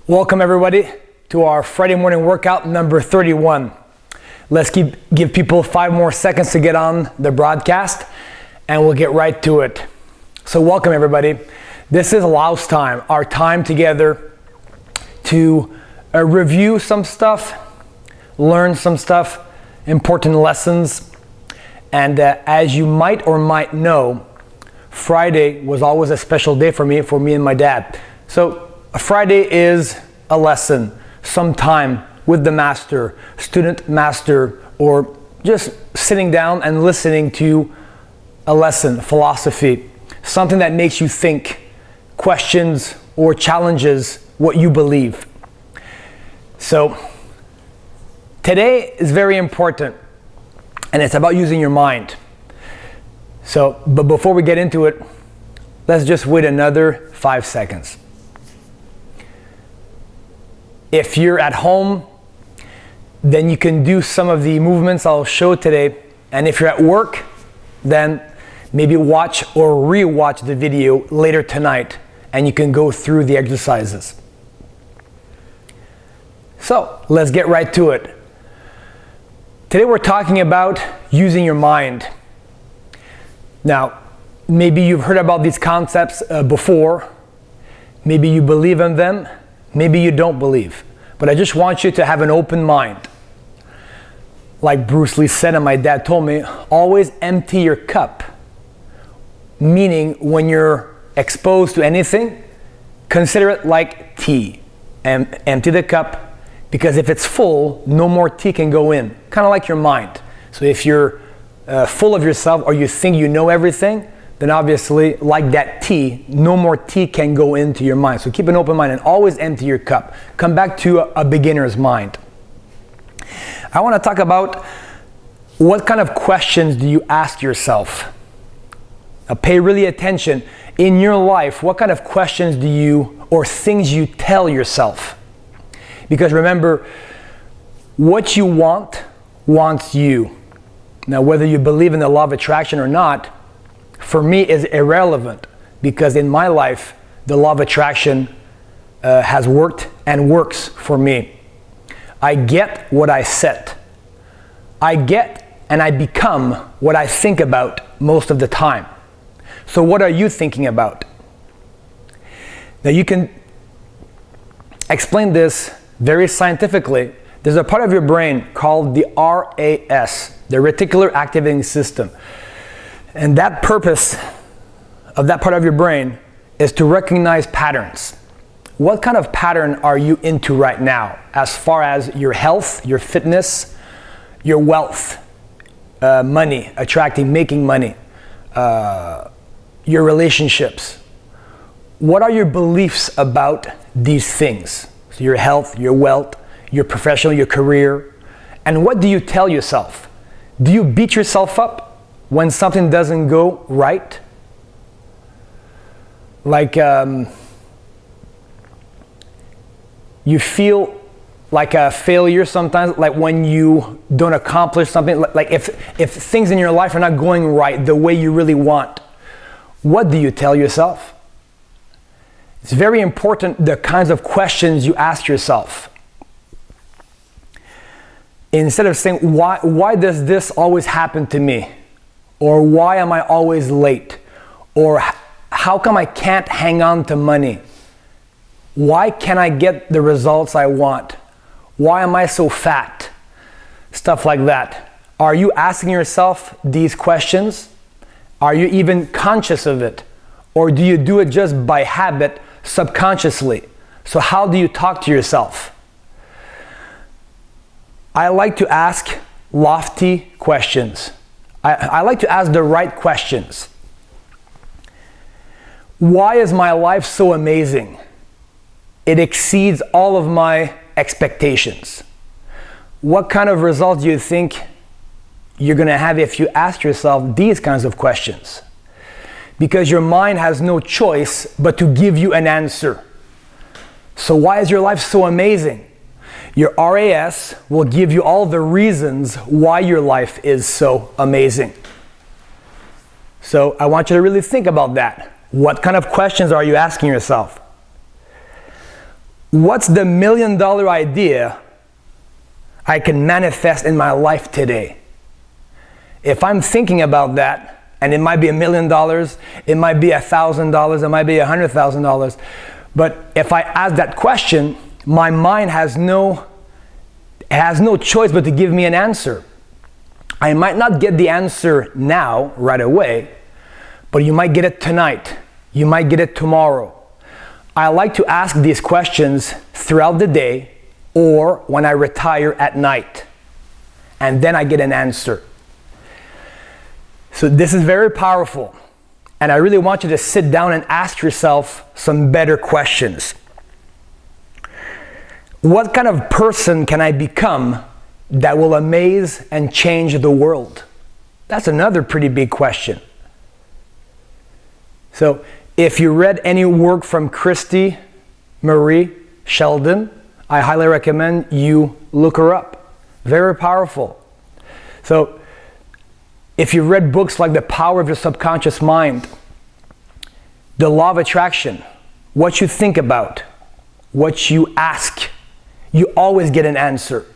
Welcome everybody to our Friday morning workout number 31. Let's give people 5 more seconds to get on the broadcast and we'll get right to it. So welcome everybody. This is Laos time, our time together to review some stuff, learn some stuff, important lessons. And as you might or might know, Friday was always a special day for me and my dad. So a Friday is a lesson, some time with the master, student master, or just sitting down and listening to a lesson, philosophy, something that makes you think, questions, or challenges what you believe. So today is very important, and it's about using your mind. So, but before we get into it, let's just wait another 5 seconds. If you're at home, then you can do some of the movements I'll show today. And if you're at work, then maybe watch or re-watch the video later tonight and you can go through the exercises. So let's get right to it. Today we're talking about using your mind. Now, maybe you've heard about these concepts before. Maybe you believe in them. Maybe you don't believe, but I just want you to have an open mind. Like Bruce Lee said and my dad told me, always empty your cup. Meaning when you're exposed to anything, consider it like tea. And empty the cup, because if it's full, no more tea can go in. Kind of like your mind. So if you're full of yourself or you think you know everything, then obviously, like that tea, no more tea can go into your mind. So keep an open mind and always empty your cup. Come back to a beginner's mind. I want to talk about what kind of questions do you ask yourself? Now pay really attention. In your life, what kind of questions do you, or things you tell yourself? Because remember, what you want, wants you. Now whether you believe in the law of attraction or not, for me is irrelevant, because in my life the law of attraction has worked and works for me. I get what I set. I get and I become what I think about most of the time. So what are you thinking about? Now you can explain this very scientifically. There's a part of your brain called the RAS, the reticular activating system. And that purpose of that part of your brain is to recognize patterns. What kind of pattern are you into right now as far as your health, your fitness, your wealth, money, attracting, making money, your relationships? What are your beliefs about these things? So your health, your wealth, your professional, your career. And what do you tell yourself? Do you beat yourself up when something doesn't go right? Like you feel like a failure sometimes, like when you don't accomplish something, like if things in your life are not going right the way you really want, what do you tell yourself? It's very important the kinds of questions you ask yourself. Instead of saying, why does this always happen to me? Or why am I always late? Or how come I can't hang on to money? Why can't I get the results I want? Why am I so fat? Stuff like that. Are you asking yourself these questions? Are you even conscious of it? Or do you do it just by habit, subconsciously? So how do you talk to yourself? I like to ask lofty questions. I like to ask the right questions. Why is my life so amazing? It exceeds all of my expectations. What kind of results do you think you're going to have if you ask yourself these kinds of questions? Because your mind has no choice but to give you an answer. So why is your life so amazing? Your RAS will give you all the reasons why your life is so amazing. So I want you to really think about that. What kind of questions are you asking yourself? What's the $1 million idea I can manifest in my life today? If I'm thinking about that, and it might be $1 million, it might be $1,000, it might be $100,000, but if I ask that question, my mind has no choice but to give me an answer. I might not get the answer now, right away, but you might get it tonight. You might get it tomorrow. I like to ask these questions throughout the day or when I retire at night, and then I get an answer. So this is very powerful, and I really want you to sit down and ask yourself some better questions. What kind of person can I become that will amaze and change the world? That's another pretty big question. So if you read any work from Christy Marie Sheldon, I highly recommend you look her up. Very powerful. So if you've read books like The Power of Your Subconscious Mind, The Law of Attraction, what you think about, what you ask, you always get an answer,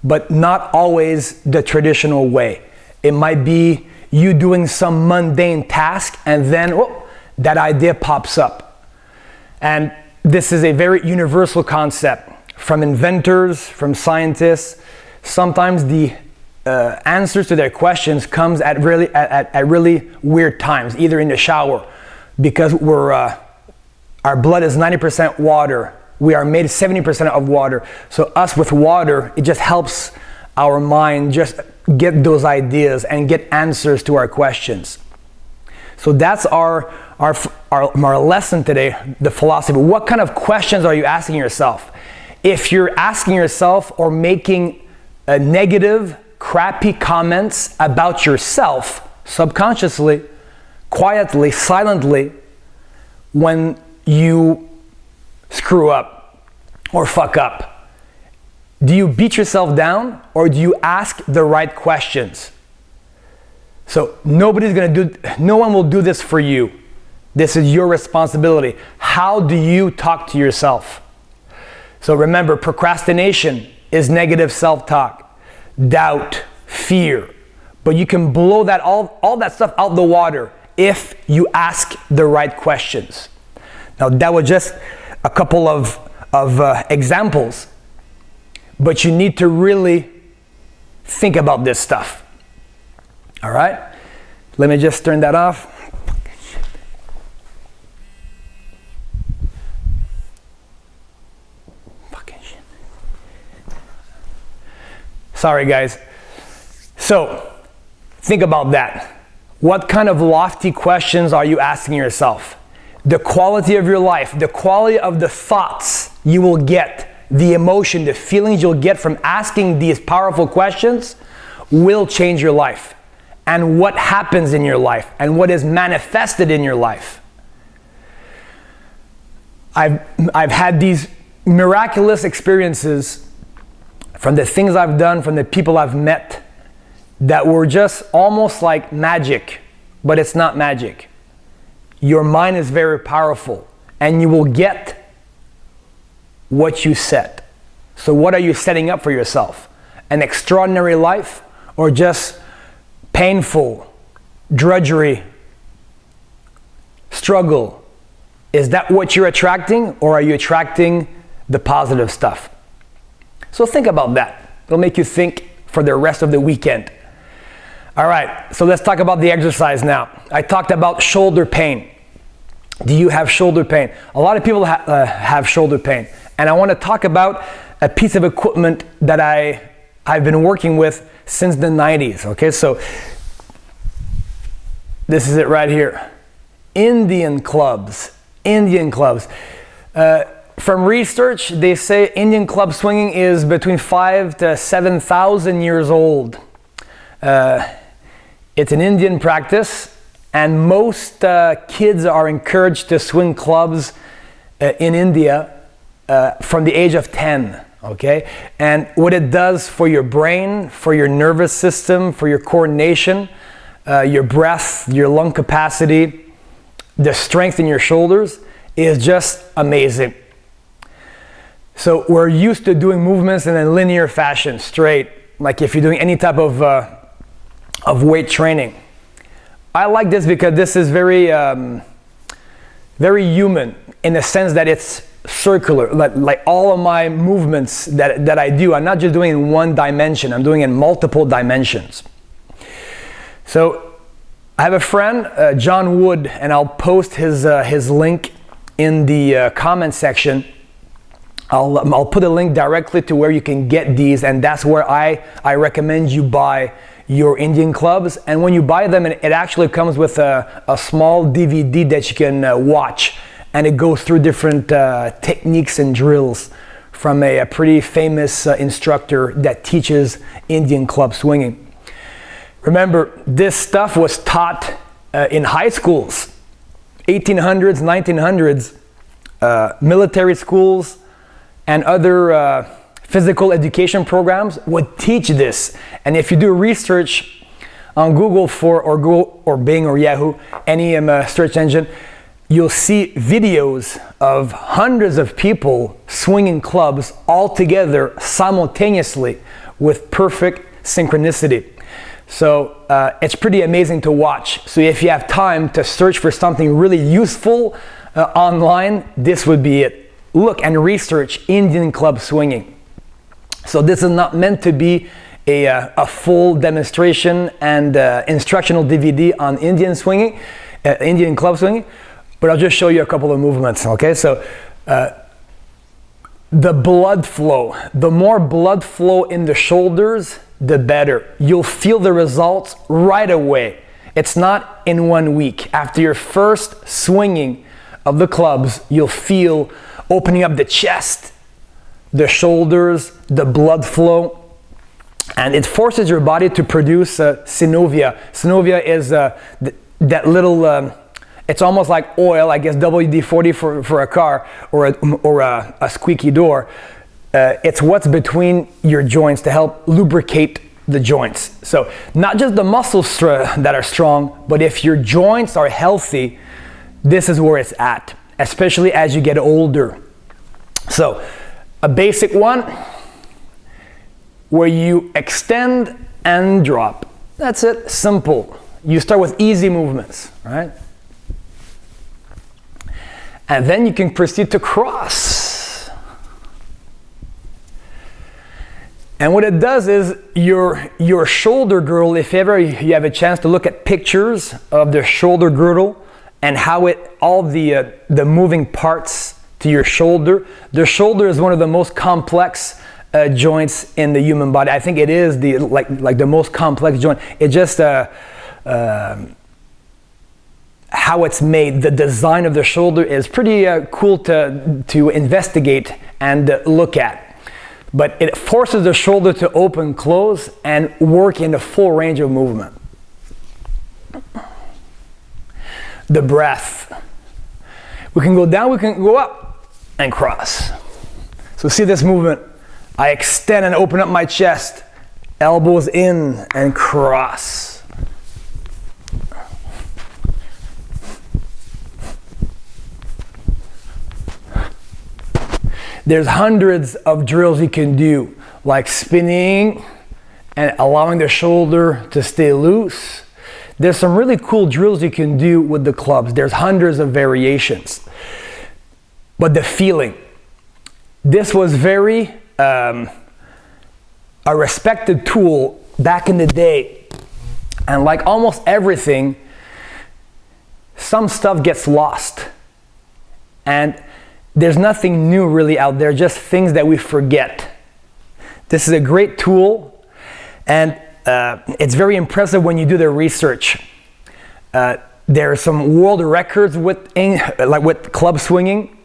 but not always the traditional way. It might be you doing some mundane task and then that idea pops up. And this is a very universal concept from inventors, from scientists. Sometimes the answers to their questions comes at really weird times, either in the shower, because our blood is 90% water. We are made 70% of water. So us with water, it just helps our mind just get those ideas and get answers to our questions. So that's our lesson today, the philosophy. What kind of questions are you asking yourself? If you're asking yourself or making a negative, crappy comments about yourself subconsciously, quietly, silently, when you screw up or fuck up, do you beat yourself down or do you ask the right questions? So no one will do this for you. This is your responsibility. How do you talk to yourself? So remember, procrastination is negative self-talk, doubt, fear. But you can blow that all that stuff out the water if you ask the right questions. Now that was just a couple of examples, but you need to really think about this stuff. All right? Let me just turn that off. Sorry guys. So, think about that. What kind of lofty questions are you asking yourself? The quality of your life, the quality of the thoughts you will get, the emotion, the feelings you'll get from asking these powerful questions will change your life. And what happens in your life and what is manifested in your life. I've had these miraculous experiences from the things I've done, from the people I've met, that were just almost like magic, but it's not magic. Your mind is very powerful, and you will get what you set. So what are you setting up for yourself? An extraordinary life, or just painful, drudgery, struggle? Is that what you're attracting, or are you attracting the positive stuff? So think about that. It'll make you think for the rest of the weekend. All right, so let's talk about the exercise now. I talked about shoulder pain. Do you have shoulder pain? A lot of people have shoulder pain. And I want to talk about a piece of equipment that I've been working with since the 90s. Okay, so this is it right here. Indian clubs. From research, they say Indian club swinging is between 5,000 to 7,000 years old. It's an Indian practice, and most kids are encouraged to swing clubs in India from the age of 10. Okay, and what it does for your brain, for your nervous system, for your coordination, your breath, your lung capacity, the strength in your shoulders is just amazing. So we're used to doing movements in a linear fashion, straight, like if you're doing any type of weight training. I like this because this is very, very human in the sense that it's circular. Like all of my movements that I do, I'm not just doing in one dimension, I'm doing in multiple dimensions. So I have a friend, John Wood, and I'll post his link in the comment section. I'll put a link directly to where you can get these, and that's where I recommend you buy your Indian clubs. And when you buy them, it actually comes with a small DVD that you can watch, and it goes through different techniques and drills from a pretty famous instructor that teaches Indian club swinging. Remember, this stuff was taught in high schools, 1800s, 1900s, military schools, and other physical education programs would teach this. And if you do research on Google or Bing or Yahoo, any search engine, you'll see videos of hundreds of people swinging clubs all together simultaneously with perfect synchronicity. So it's pretty amazing to watch. So if you have time to search for something really useful online, this would be it. Look and research Indian club swinging. So this is not meant to be a full demonstration and instructional DVD on Indian club swinging, but I'll just show you a couple of movements, okay? So the blood flow, the more blood flow in the shoulders, the better. You'll feel the results right away. It's not in 1 week. After your first swinging of the clubs, you'll feel opening up the chest, the shoulders, the blood flow, and it forces your body to produce synovia. Synovia is that little, it's almost like oil, I guess WD-40 for a car or a squeaky door. It's what's between your joints to help lubricate the joints. So not just the muscles that are strong, but if your joints are healthy, this is where it's at, especially as you get older. So a basic one where you extend and drop. That's it, simple. You start with easy movements, right? And then you can proceed to cross. And what it does is your shoulder girdle, if ever you have a chance to look at pictures of the shoulder girdle and how all the moving parts to your shoulder. The shoulder is one of the most complex joints in the human body. I think it is like the most complex joint. It just how it's made, the design of the shoulder is pretty cool to investigate and look at. But it forces the shoulder to open, close, and work in the full range of movement. The breath. We can go down, we can go up, and cross. So see this movement. I extend and open up my chest, elbows in and cross. There's hundreds of drills you can do, like spinning and allowing the shoulder to stay loose. There's some really cool drills you can do with the clubs. There's hundreds of variations. But the feeling, this was very a respected tool back in the day. And like almost everything, some stuff gets lost. And there's nothing new really out there, just things that we forget. This is a great tool, and it's very impressive when you do the research. There are some world records with club swinging.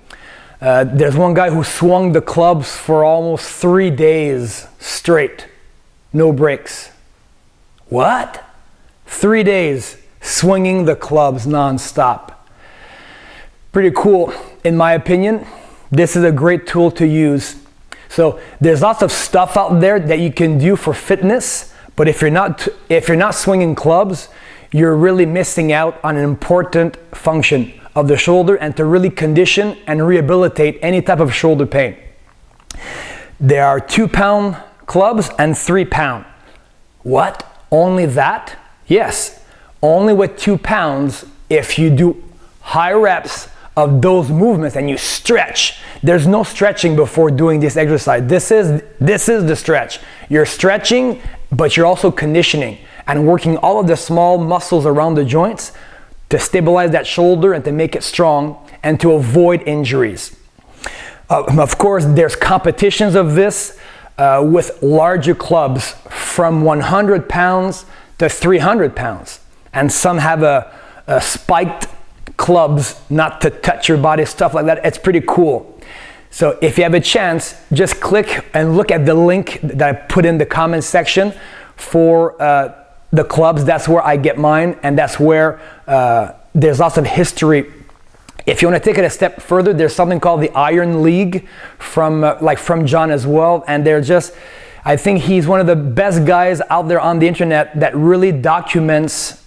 There's one guy who swung the clubs for almost 3 days straight, no breaks. What? 3 days swinging the clubs non-stop. Pretty cool, in my opinion. This is a great tool to use. So there's lots of stuff out there that you can do for fitness, but if you're not swinging clubs, you're really missing out on an important function of the shoulder and to really condition and rehabilitate any type of shoulder pain. There are 2-pound clubs and 3-pound. What? Only that? Yes, only with 2 pounds if you do high reps of those movements and you stretch. There's no stretching before doing this exercise. This is the stretch. You're stretching, but you're also conditioning and working all of the small muscles around the joints to stabilize that shoulder and to make it strong and to avoid injuries. Of course, there's competitions of this with larger clubs from 100 pounds to 300 pounds. And some have a spiked clubs not to touch your body, stuff like that. It's pretty cool. So if you have a chance, just click and look at the link that I put in the comment section for the clubs. That's where I get mine, and that's where there's lots of history. If you want to take it a step further, there's something called the Iron League from John as well, and they're just, I think he's one of the best guys out there on the internet that really documents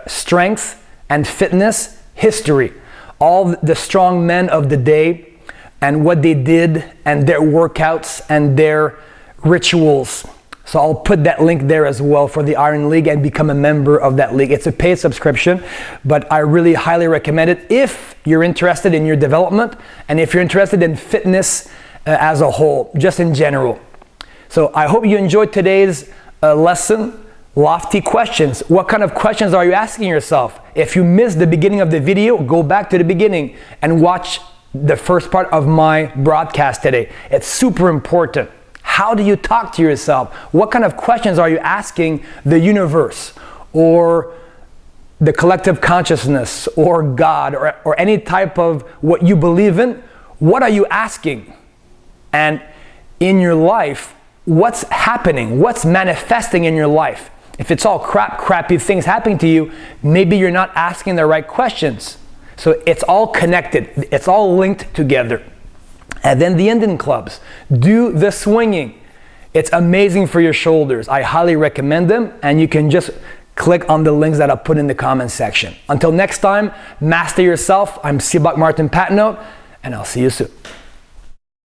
strength and fitness history, all the strong men of the day and what they did and their workouts and their rituals. So I'll put that link there as well for the Iron League and become a member of that league. It's a paid subscription, but I really highly recommend it if you're interested in your development and if you're interested in fitness as a whole, just in general. So I hope you enjoyed today's lesson. Lofty questions. What kind of questions are you asking yourself? If you missed the beginning of the video, go back to the beginning and watch the first part of my broadcast today. It's super important. How do you talk to yourself? What kind of questions are you asking the universe or the collective consciousness or God or any type of what you believe in? What are you asking? And in your life, what's happening? What's manifesting in your life? If it's all crappy things happening to you, maybe you're not asking the right questions. So it's all connected. It's all linked together. And then the Indian clubs. Do the swinging. It's amazing for your shoulders. I highly recommend them, and you can just click on the links that I put in the comment section. Until next time, master yourself. I'm Sibak Martin Patenaude, and I'll see you soon.